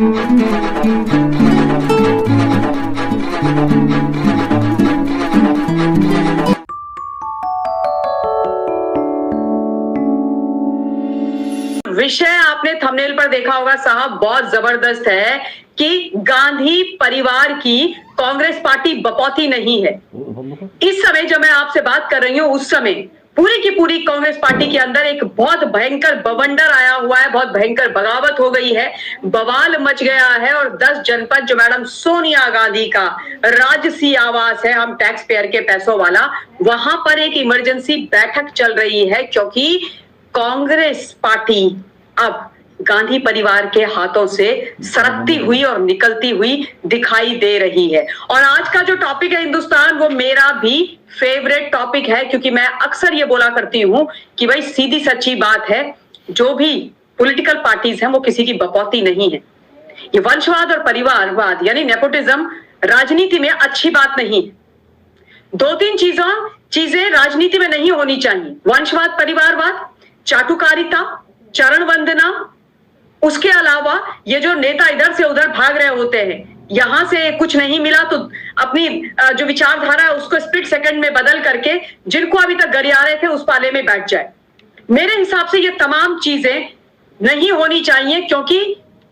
विषय आपने थंबनेल पर देखा होगा साहब, बहुत जबरदस्त है कि गांधी परिवार की कांग्रेस पार्टी बपौती नहीं है। इस समय जब मैं आपसे बात कर रही हूं, उस समय पूरी की पूरी कांग्रेस पार्टी के अंदर एक बहुत भयंकर बवंडर आया हुआ है, बहुत भयंकर बगावत हो गई है, बवाल मच गया है। और 10 जनपद जो मैडम सोनिया गांधी का राजसी आवास है, हम टैक्स पेयर के पैसों वाला, वहां पर एक इमरजेंसी बैठक चल रही है, क्योंकि कांग्रेस पार्टी अब गांधी परिवार के हाथों से सरकती हुई और निकलती हुई दिखाई दे रही है। और आज का जो टॉपिक है हिंदुस्तान, वो मेरा भी फेवरेट टॉपिक है, क्योंकि मैं अक्सर ये बोला करती हूं कि भाई सीधी सच्ची बात है, जो भी पॉलिटिकल पार्टीज हैं वो किसी की बकौती नहीं है। ये वंशवाद और परिवारवाद यानी नेपोटिज्म राजनीति में अच्छी बात नहीं है। 2-3 चीजें राजनीति में नहीं होनी चाहिए: वंशवाद, परिवारवाद, चाटुकारिता, चरण वंदना। उसके अलावा ये जो नेता इधर से उधर भाग रहे होते हैं, यहां से कुछ नहीं मिला तो अपनी जो विचारधारा है उसको स्प्लिट सेकंड में बदल करके जिनको अभी तक गरिया रहे थे उस पाले में बैठ जाए। मेरे हिसाब से ये तमाम चीजें नहीं होनी चाहिए, क्योंकि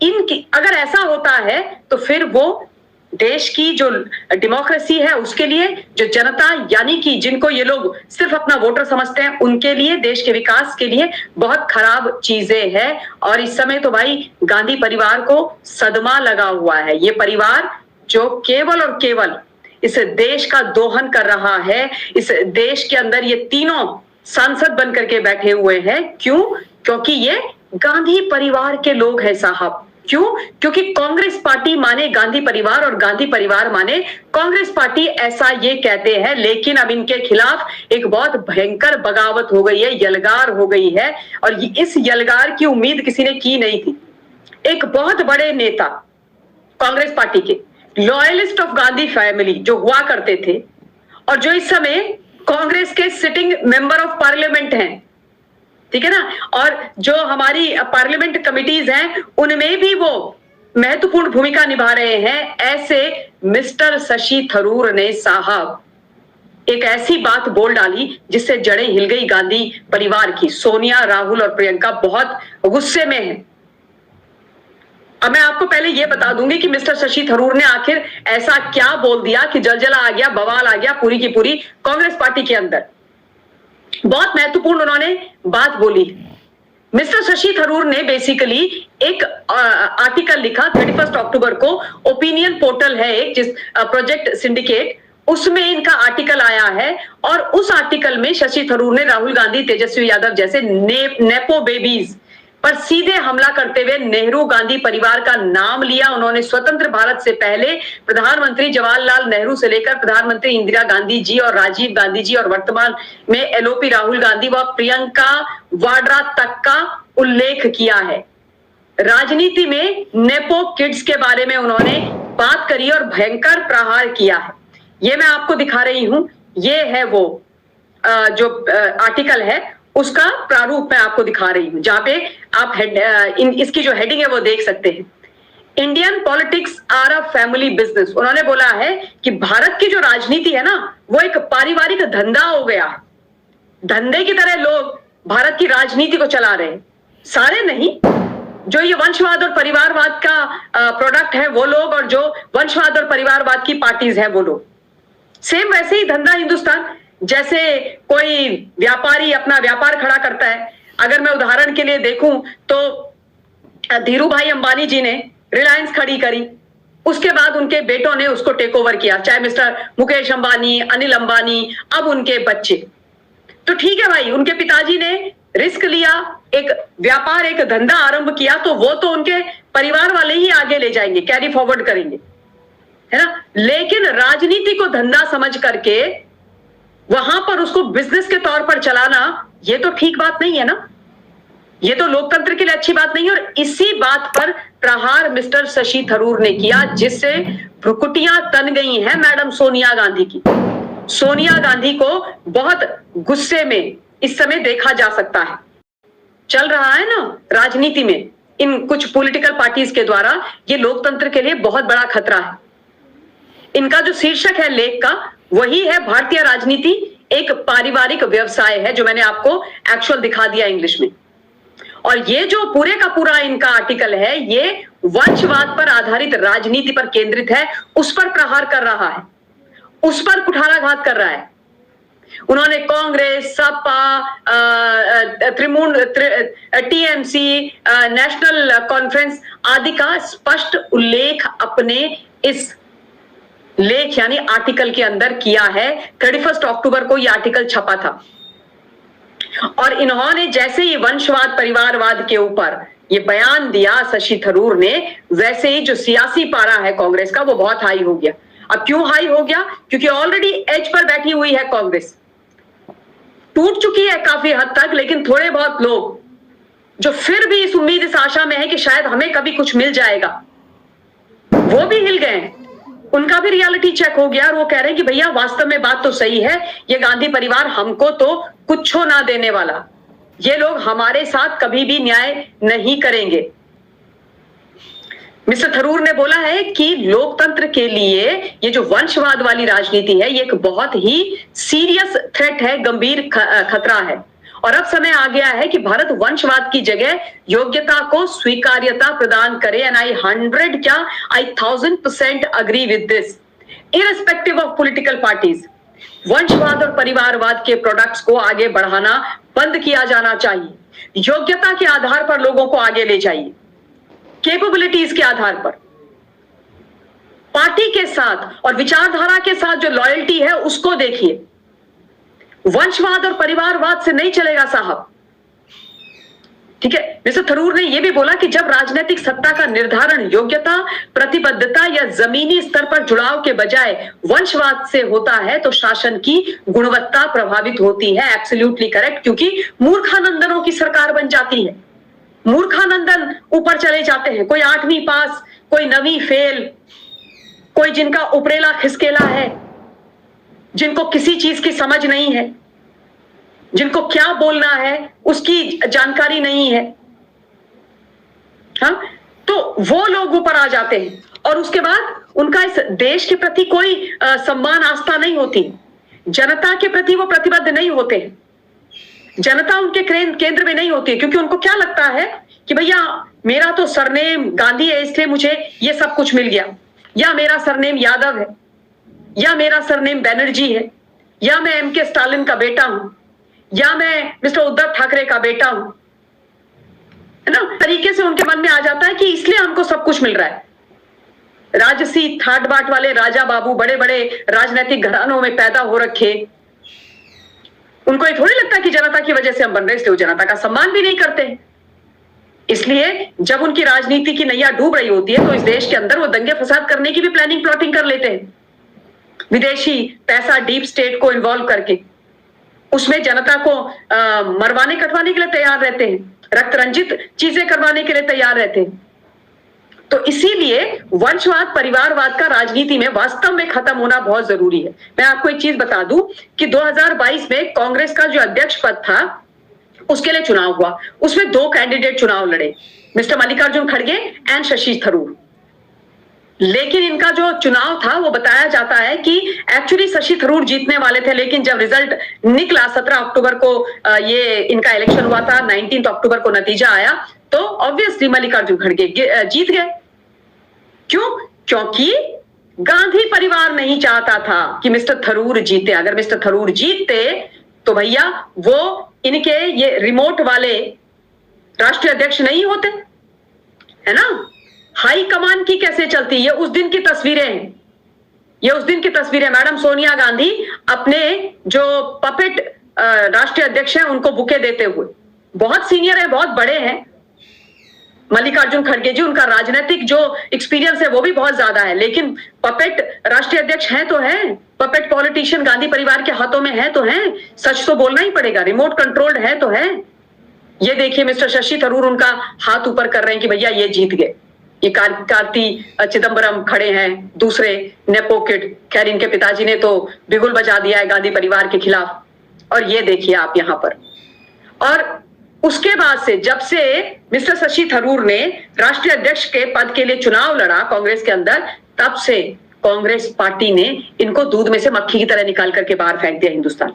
इनकी अगर ऐसा होता है तो फिर वो देश की जो डेमोक्रेसी है उसके लिए, जो जनता यानी कि जिनको ये लोग सिर्फ अपना वोटर समझते हैं, उनके लिए, देश के विकास के लिए बहुत खराब चीजें हैं। और इस समय तो भाई गांधी परिवार को सदमा लगा हुआ है। ये परिवार जो केवल और केवल इस देश का दोहन कर रहा है, इस देश के अंदर ये तीनों सांसद बन करके बैठे हुए हैं। क्यों? क्योंकि ये गांधी परिवार के लोग हैं साहब। क्यों? क्योंकि कांग्रेस पार्टी माने गांधी परिवार और गांधी परिवार माने कांग्रेस पार्टी, ऐसा ये कहते हैं। लेकिन अब इनके खिलाफ एक बहुत भयंकर बगावत हो गई है, यलगार हो गई है, और इस यलगार की उम्मीद किसी ने की नहीं थी। एक बहुत बड़े नेता कांग्रेस पार्टी के, लॉयलिस्ट ऑफ गांधी फैमिली जो हुआ करते थे, और जो इस समय कांग्रेस के सिटिंग मेंबर ऑफ पार्लियामेंट हैं, ठीक है ना, और जो हमारी पार्लियामेंट कमिटीज हैं उनमें भी वो महत्वपूर्ण भूमिका निभा रहे हैं, ऐसे मिस्टर शशि थरूर ने साहब एक ऐसी बात बोल डाली जिससे जड़ें हिल गई गांधी परिवार की। सोनिया, राहुल और प्रियंका बहुत गुस्से में हैं। अब मैं आपको पहले यह बता दूंगी कि मिस्टर शशि थरूर ने आखिर ऐसा क्या बोल दिया कि जलजला आ गया, बवाल आ गया पूरी की पूरी कांग्रेस पार्टी के अंदर। बहुत महत्वपूर्ण उन्होंने बात बोली। मिस्टर शशि थरूर ने बेसिकली एक आर्टिकल लिखा 31 अक्टूबर को, ओपिनियन पोर्टल है एक, जिस प्रोजेक्ट सिंडिकेट, उसमें इनका आर्टिकल आया है। और उस आर्टिकल में शशि थरूर ने राहुल गांधी, तेजस्वी यादव जैसे नेपो बेबीज पर सीधे हमला करते हुए नेहरू गांधी परिवार का नाम लिया। उन्होंने स्वतंत्र भारत से पहले प्रधानमंत्री जवाहरलाल नेहरू से लेकर प्रधानमंत्री इंदिरा गांधी जी और राजीव गांधी जी और वर्तमान में एलओपी राहुल गांधी व प्रियंका वाड्रा तक का उल्लेख किया है। राजनीति में नेपो किड्स के बारे में उन्होंने बात करी और भयंकर प्रहार किया है। ये मैं आपको दिखा रही हूं, ये है वो जो आर्टिकल है, उसका प्रारूप मैं आपको दिखा रही हूं, जहां पे आप इसकी जो हेडिंग है वो देख सकते हैं। Indian politics are a family business. उन्होंने बोला है कि भारत की जो राजनीति है ना, वो एक पारिवारिक धंधा हो गया है। धंधे की तरह लोग भारत की राजनीति को चला रहे हैं। सारे नहीं, जो ये वंशवाद और परिवारवाद का प्रोडक्ट है वो लोग, और जो वंशवाद और परिवारवाद की पार्टीज है वो लोग। सेम वैसे ही धंधा हिंदुस्तान, जैसे कोई व्यापारी अपना व्यापार खड़ा करता है। अगर मैं उदाहरण के लिए देखूं तो धीरू भाई अंबानी जी ने रिलायंस खड़ी करी, उसके बाद उनके बेटों ने उसको टेक ओवर किया, चाहे मिस्टर मुकेश अंबानी, अनिल अंबानी, अब उनके बच्चे। तो ठीक है भाई, उनके पिताजी ने रिस्क लिया, एक व्यापार, एक धंधा आरंभ किया, तो वो तो उनके परिवार वाले ही आगे ले जाएंगे, कैरी फॉरवर्ड करेंगे, है ना। लेकिन राजनीति को धंधा समझ करके वहां पर उसको बिजनेस के तौर पर चलाना, ये तो ठीक बात नहीं है ना, ये तो लोकतंत्र के लिए अच्छी बात नहीं है। और इसी बात पर प्रहार मिस्टर शशि थरूर ने किया, जिससे भ्रुकुटियां तन गई हैं मैडम सोनिया गांधी की। सोनिया गांधी को बहुत गुस्से में इस समय देखा जा सकता है। चल रहा है ना राजनीति में इन कुछ पॉलिटिकल पार्टीज के द्वारा, ये लोकतंत्र के लिए बहुत बड़ा खतरा है। इनका जो शीर्षक है लेख का वही है भारतीय राजनीति एक पारिवारिक व्यवसाय है, जो मैंने आपको एक्चुअल दिखा दिया इंग्लिश में। और ये जो पूरे का पूरा इनका आर्टिकल है ये वंशवाद पर आधारित राजनीति पर केंद्रित है, उस पर प्रहार कर रहा है, उस पर कुठाराघात कर रहा है। उन्होंने Congress, Sapa, TMC, national conference आदि का स्पष्ट उल्लेख अपने इस लेख यानी आर्टिकल के अंदर किया है। 31 अक्टूबर को यह आर्टिकल छपा था और इन्होंने जैसे ही वंशवाद परिवारवाद के ऊपर ये बयान दिया शशि थरूर ने, वैसे ही जो सियासी पारा है कांग्रेस का वो बहुत हाई हो गया। अब क्यों हाई हो गया? क्योंकि ऑलरेडी एज पर बैठी हुई है कांग्रेस, टूट चुकी है काफी हद तक, लेकिन थोड़े बहुत लोग जो फिर भी इस उम्मीद इस आशा में है कि शायद हमें कभी कुछ मिल जाएगा, वो भी हिल गए। उनका भी रियलिटी चेक हो गया और वो कह रहे हैं कि भैया वास्तव में बात तो सही है, ये गांधी परिवार हमको तो कुछ ना देने वाला, ये लोग हमारे साथ कभी भी न्याय नहीं करेंगे। मिस्टर थरूर ने बोला है कि लोकतंत्र के लिए ये जो वंशवाद वाली राजनीति है ये एक बहुत ही सीरियस थ्रेट है, गंभीर खतरा है। और अब समय आ गया है कि भारत वंशवाद की जगह योग्यता को स्वीकार्यता प्रदान करे। And I 1000% agree with this, irrespective of political parties. वंशवाद और परिवारवाद के प्रोडक्ट्स को आगे बढ़ाना बंद किया जाना चाहिए। योग्यता के आधार पर लोगों को आगे ले जाइए, कैपेबिलिटीज के आधार पर। पार्टी के साथ और विचारधारा के साथ जो लॉयल्टी है उसको देखिए। वंशवाद और परिवारवाद से नहीं चलेगा साहब, ठीक है। मिस्टर थरूर ने यह भी बोला कि जब राजनीतिक सत्ता का निर्धारण योग्यता, प्रतिबद्धता या जमीनी स्तर पर जुड़ाव के बजाय वंशवाद से होता है तो शासन की गुणवत्ता प्रभावित होती है। एब्सोल्युटली करेक्ट, क्योंकि मूर्खानंदनों की सरकार बन जाती है। मूर्खानंदन ऊपर चले जाते हैं, कोई 8वीं पास, कोई 9वीं फेल, कोई जिनका उपरेला खिसकेला है, जिनको किसी चीज की समझ नहीं है, जिनको क्या बोलना है उसकी जानकारी नहीं है, हाँ, तो वो लोग ऊपर आ जाते हैं और उसके बाद उनका इस देश के प्रति कोई सम्मान आस्था नहीं होती, जनता के प्रति वो प्रतिबद्ध नहीं होते हैं, जनता उनके केंद्र में नहीं होती है, क्योंकि उनको क्या लगता है कि भैया मेरा तो सरनेम गांधी है इसलिए मुझे ये सब कुछ मिल गया, या मेरा सरनेम यादव है, या मेरा सरनेम बैनर्जी है, या मैं एमके स्टालिन का बेटा हूं, या मैं मिस्टर उद्धव ठाकरे का बेटा हूं, है ना। तरीके से उनके मन में आ जाता है कि इसलिए हमको सब कुछ मिल रहा है। राजसी ठाट बाट वाले राजा बाबू बड़े बड़े राजनीतिक घरानों में पैदा हो रखे, उनको ये थोड़ी लगता कि जनता की वजह से हम बन रहे, इसलिए वो जनता का सम्मान भी नहीं करते। इसलिए जब उनकी राजनीति की नैया डूब रही होती है तो इस देश के अंदर वो दंगे फसाद करने की भी प्लानिंग प्लॉटिंग कर लेते हैं, विदेशी पैसा डीप स्टेट को इन्वॉल्व करके उसमें जनता को मरवाने कटवाने के लिए तैयार रहते हैं, रक्त रंजित चीजें करवाने के लिए तैयार रहते हैं। तो इसीलिए वंशवाद परिवारवाद का राजनीति में वास्तव में खत्म होना बहुत जरूरी है। मैं आपको एक चीज बता दूं कि 2022 में कांग्रेस का जो अध्यक्ष पद था उसके लिए चुनाव हुआ, उसमें 2 कैंडिडेट चुनाव लड़े, मिस्टर मल्लिकार्जुन खड़गे एंड शशि थरूर। लेकिन इनका जो चुनाव था वो बताया जाता है कि एक्चुअली शशि थरूर जीतने वाले थे, लेकिन जब रिजल्ट निकला 17 अक्टूबर को ये इनका इलेक्शन हुआ था, 19 अक्टूबर को नतीजा आया, तो ऑब्वियसली मल्लिकार्जुन खड़गे जीत गए। क्यों? क्योंकि गांधी परिवार नहीं चाहता था कि मिस्टर थरूर जीते। अगर मिस्टर थरूर जीतते तो भैया वो इनके ये रिमोट वाले राष्ट्रीय अध्यक्ष नहीं होते, है ना। हाई कमान की कैसे चलती, ये उस दिन की तस्वीरें हैं, ये उस दिन की तस्वीरें। मैडम सोनिया गांधी अपने जो पपेट राष्ट्रीय अध्यक्ष हैं उनको बुके देते हुए, बहुत सीनियर है, बहुत बड़े हैं मल्लिकार्जुन खड़गे जी, उनका राजनीतिक जो एक्सपीरियंस है वो भी बहुत ज्यादा है, लेकिन पपेट राष्ट्रीय अध्यक्ष हैं तो हैं, पपेट पॉलिटिशियन गांधी परिवार के हाथों में है तो हैं, सच तो बोलना ही पड़ेगा, रिमोट कंट्रोल्ड है तो है। ये देखिए मिस्टर शशि थरूर उनका हाथ ऊपर कर रहे हैं कि भैया ये जीत गए। ये कार्ति चिदम्बरम खड़े हैं, दूसरे नेपो किड, खैर इनके पिताजी ने तो बिगुल बजा दिया है गांधी परिवार के खिलाफ। और ये देखिए आप यहां पर, और उसके बाद से जब से मिस्टर शशि थरूर ने राष्ट्रीय अध्यक्ष के पद के लिए चुनाव लड़ा कांग्रेस के अंदर, तब से कांग्रेस पार्टी ने इनको दूध में से मक्खी की तरह निकाल करके बाहर फेंक दिया। हिंदुस्तान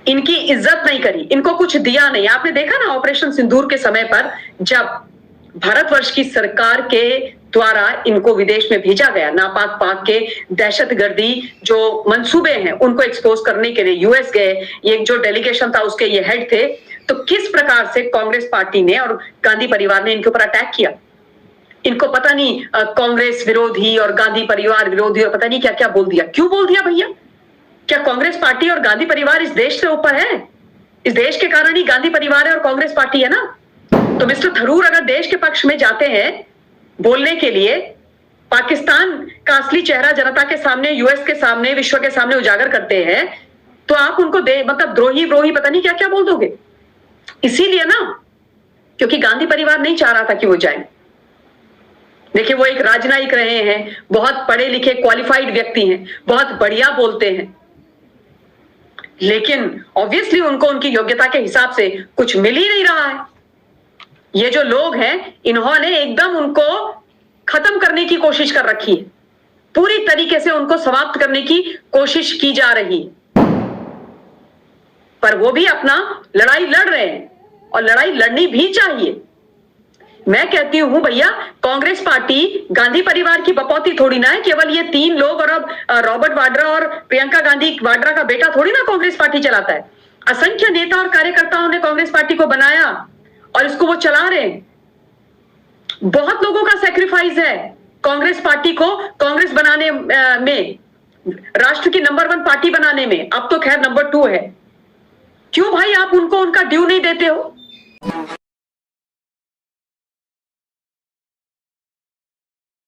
इनकी इज्जत नहीं करी, इनको कुछ दिया नहीं। आपने देखा ना ऑपरेशन सिंदूर के समय पर, जब भारतवर्ष की सरकार के द्वारा इनको विदेश में भेजा गया, नापाक पाक के दहशतगर्दी जो मंसूबे हैं उनको एक्सपोज करने के लिए यूएस गए, ये जो डेलीगेशन था उसके ये हेड थे, तो किस प्रकार से कांग्रेस पार्टी ने और गांधी परिवार ने इनके ऊपर अटैक किया। इनको पता नहीं कांग्रेस विरोधी और गांधी परिवार विरोधी और पता नहीं क्या क्या बोल दिया। क्यों बोल दिया भैया? क्या कांग्रेस पार्टी और गांधी परिवार इस देश से ऊपर है? इस देश के कारण ही गांधी परिवार है और कांग्रेस पार्टी है ना। तो मिस्टर थरूर अगर देश के पक्ष में जाते हैं बोलने के लिए, पाकिस्तान का असली चेहरा जनता के सामने, यूएस के सामने, विश्व के सामने उजागर करते हैं, तो आप उनको मतलब द्रोही पता नहीं क्या क्या बोल दोगे। इसीलिए ना, क्योंकि गांधी परिवार नहीं चाह रहा था कि वो जाए। देखिए, वो एक राजनयिक रहे हैं, बहुत पढ़े लिखे क्वालिफाइड व्यक्ति हैं, बहुत बढ़िया बोलते हैं, लेकिन ऑब्वियसली उनको उनकी योग्यता के हिसाब से कुछ मिल ही नहीं रहा है। ये जो लोग हैं, इन्होंने एकदम उनको खत्म करने की कोशिश कर रखी है, पूरी तरीके से उनको समाप्त करने की कोशिश की जा रही है। पर वो भी अपना लड़ाई लड़ रहे हैं और लड़ाई लड़नी भी चाहिए। मैं कहती हूं भैया, कांग्रेस पार्टी गांधी परिवार की बपौती थोड़ी ना है। केवल ये 3 लोग और अब रॉबर्ट वाड्रा और प्रियंका गांधी वाड्रा का बेटा थोड़ी ना कांग्रेस पार्टी चलाता है। असंख्य नेता और कार्यकर्ताओं ने कांग्रेस पार्टी को बनाया और इसको वो चला रहे हैं। बहुत लोगों का सैक्रिफाइस है कांग्रेस पार्टी को कांग्रेस बनाने में, राष्ट्र की नंबर 1 पार्टी बनाने में। अब तो खैर नंबर 2 है। क्यों भाई आप उनको उनका ड्यू नहीं देते हो?